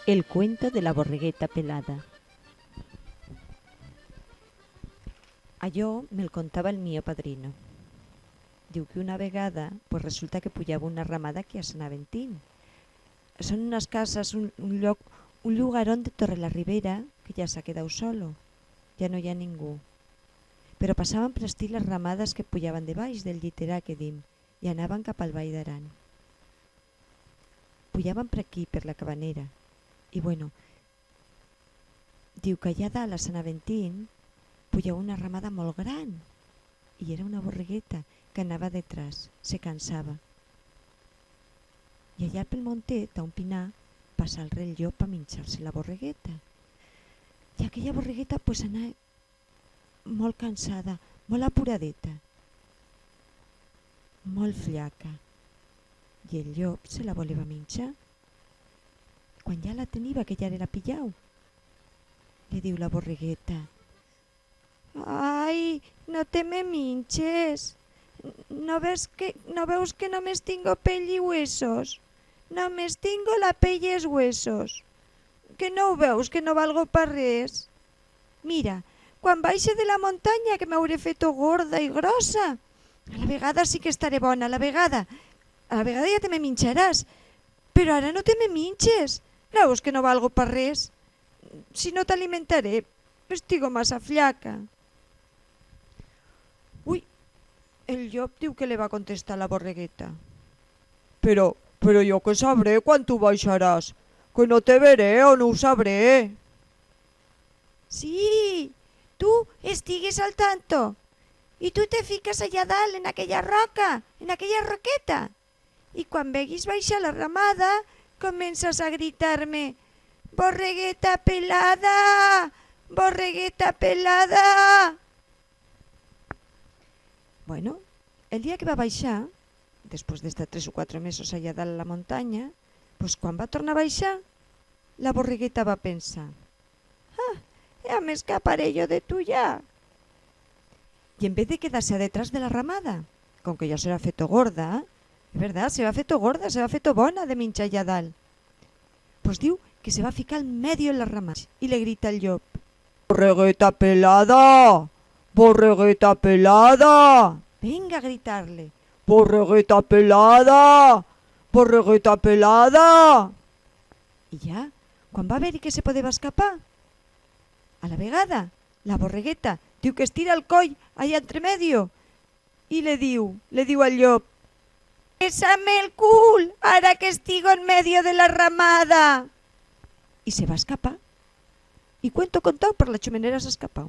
El cuento de la borregueta pelada. Allò me'l contava el mio padrino. Diu que una vegada pues resulta que pujava una ramada que a Sant Aventín. Són unes cases, un lugarón de Torrelarribera que ja s'ha quedat solo. Ja no hi ha ningú. Però passaven per estir les ramades que pujaven de baix del lliterà que dim i anaven cap al Vall d'Aran. Pujaven per aquí, per la Cabanera. I bueno, diu que allà dalt a Sant Aventín pujava una ramada molt gran i era una borregueta que anava detrás, se cansava. I allà pel montet, a un pinar, passa el rei llop a minxar-se la borregueta. I aquella borregueta pues anava molt cansada, molt apuradeta, molt fllaca. I el llop se la voleva minxar. Quan ja la tenia, que ja era pillau, li diu la borregueta: «Ai, no te me minxes. No veus que només tingo pell i huesos? Només tingo la pell i els huesos. Que no ho veus, que no valgo per res? Mira, quan baixe de la muntanya que m'hauré fet gorda i grossa, a la vegada sí que estaré bona, a la vegada ja te me minxaràs, però ara no te me minxes. No veus que no valgo per res? Si no t'alimentaré, estigo massa fllaca». Ui, el llop diu que li va contestar la borregueta: Però jo què sabré quan tu baixaràs? Que no te veré o no ho sabré. Sí, tu estigues al tanto. I tu te fiques allà dalt, en aquella roca, en aquella roqueta. I quan veguis baixar la ramada, comences a gritar-me: «Borregueta pelada! Borregueta pelada!». Bueno, el dia que va baixar, després d'estar 3 o 4 mesos allà dalt a la muntanya, pues quan va tornar a baixar, la borregueta va pensar: «Ja m'escaparé jo de tu ja». I en vez de quedar-se detrás de la ramada, com que ja se va feto gorda, es verdad, se va feto gorda, se va feto bona de minxar allà dalt, pues diu que se va ficar al medio en la ramada i le grita al llop: «Borregueta pelada! Borregueta pelada!». Venga a gritarle: «Borregueta pelada! Borregueta pelada!». I ja, quan va veure que se podeva escapar, a la vegada, la borregueta diu que estira el coll allà entre medio i le diu al llop: «Bésame el cul, ara que estigo en medio de la ramada». Y se va a escapar. Y cuento contado, por la chumenera se ha escapado.